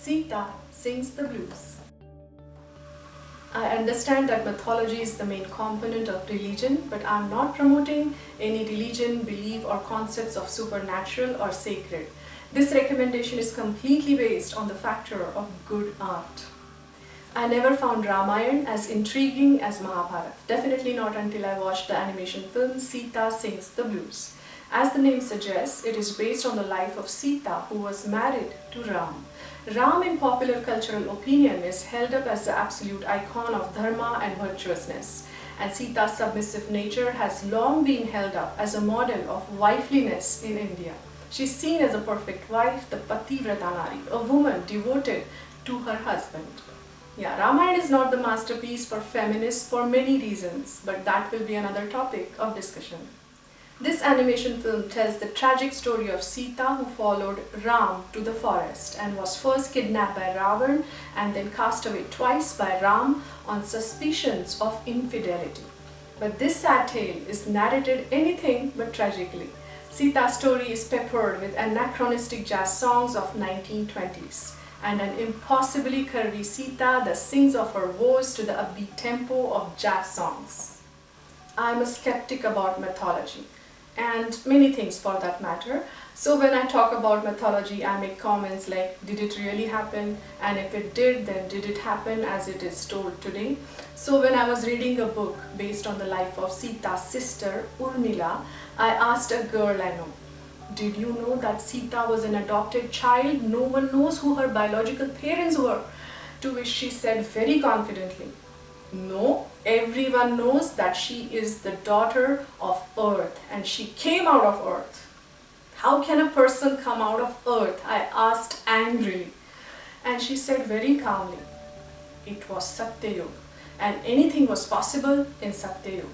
Sita sings the blues. I understand that mythology is the main component of religion, but I am not promoting any religion, belief or concepts of supernatural or sacred. This recommendation is completely based on the factor of good art. I never found Ramayana as intriguing as Mahabharata. Definitely not until I watched the animation film Sita Sings the Blues. As the name suggests, it is based on the life of Sita, who was married to Ram. Ram, in popular cultural opinion, is held up as the absolute icon of dharma and virtuousness. And Sita's submissive nature has long been held up as a model of wifeliness in India. She is seen as a perfect wife, the Pativrata Nari, a woman devoted to her husband. Yeah, Ramayana is not the masterpiece for feminists for many reasons, but that will be another topic of discussion. This animation film tells the tragic story of Sita, who followed Ram to the forest and was first kidnapped by Ravan and then cast away twice by Ram on suspicions of infidelity. But this sad tale is narrated anything but tragically. Sita's story is peppered with anachronistic jazz songs of 1920s and an impossibly curvy Sita that sings of her woes to the upbeat tempo of jazz songs. I am a skeptic about mythology and many things for that matter. So when I talk about mythology, I make comments like, did it really happen? And if it did, then did it happen as it is told today? So when I was reading a book based on the life of Sita's sister, Urmila, I asked a girl I know, did you know that Sita was an adopted child? No one knows who her biological parents were. To which she said very confidently, no, everyone knows that she is the daughter of Earth and she came out of Earth. How can a person come out of Earth? I asked angrily. And she said very calmly, it was Satyayug and anything was possible in Satyayug.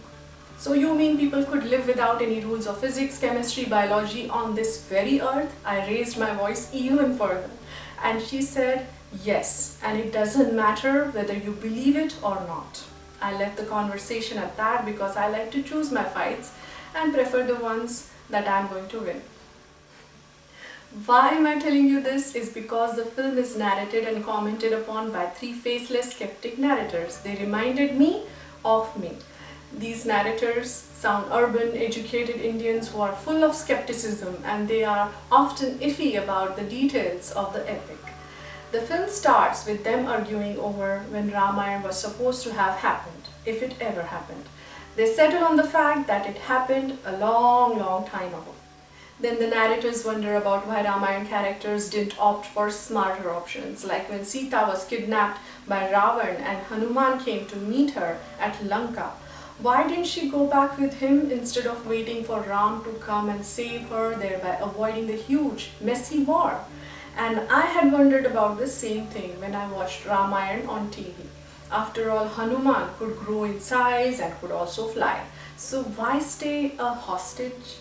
So you mean people could live without any rules of physics, chemistry, biology on this very earth? I raised my voice even further. And she said, yes, and it doesn't matter whether you believe it or not. I left the conversation at that because I like to choose my fights and prefer the ones that I am going to win. Why am I telling you this? Is because the film is narrated and commented upon by three faceless skeptic narrators. They reminded me of me. These narrators sound urban, educated Indians who are full of skepticism, and they are often iffy about the details of the epic. The film starts with them arguing over when Ramayana was supposed to have happened, if it ever happened. They settle on the fact that it happened a long time ago. Then the narrators wonder about why Ramayana characters didn't opt for smarter options, like when Sita was kidnapped by Ravan and Hanuman came to meet her at Lanka. Why didn't she go back with him instead of waiting for Ram to come and save her, thereby avoiding the huge, messy war? And I had wondered about the same thing when I watched Ramayana on TV. After all, Hanuman could grow in size and could also fly. So why stay a hostage?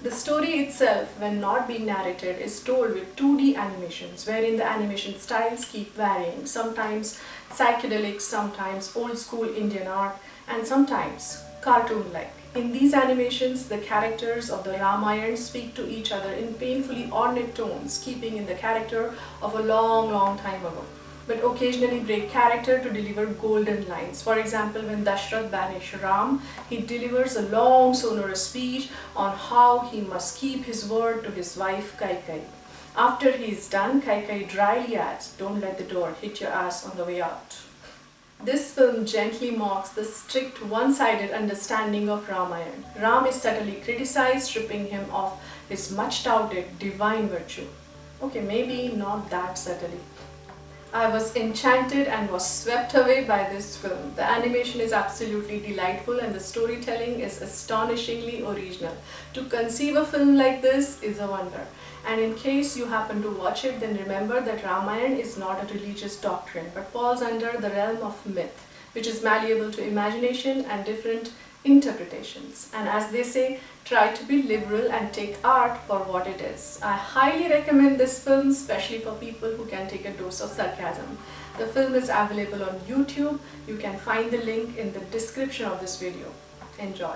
The story itself, when not being narrated, is told with 2D animations, wherein the animation styles keep varying, sometimes psychedelic, sometimes old school Indian art, and sometimes cartoon-like. In these animations, the characters of the Ramayana speak to each other in painfully ornate tones, keeping in the character of a long time ago, but occasionally break character to deliver golden lines. For example, when Dashrath banishes Ram, he delivers a long sonorous speech on how he must keep his word to his wife Kaikeyi. After he is done, Kaikeyi dryly adds, don't let the door hit your ass on the way out. This film gently mocks the strict one-sided understanding of Ramayana. Ram is subtly criticized, stripping him of his much-touted divine virtue. Okay, maybe not that subtly. I was enchanted and was swept away by this film. The animation is absolutely delightful and the storytelling is astonishingly original. To conceive a film like this is a wonder. And in case you happen to watch it, then remember that Ramayana is not a religious doctrine but falls under the realm of myth, which is malleable to imagination and different interpretations. And as they say, try to be liberal and take art for what it is. I highly recommend this film, especially for people who can take a dose of sarcasm. The film is available on YouTube. You can find the link in the description of this video. Enjoy.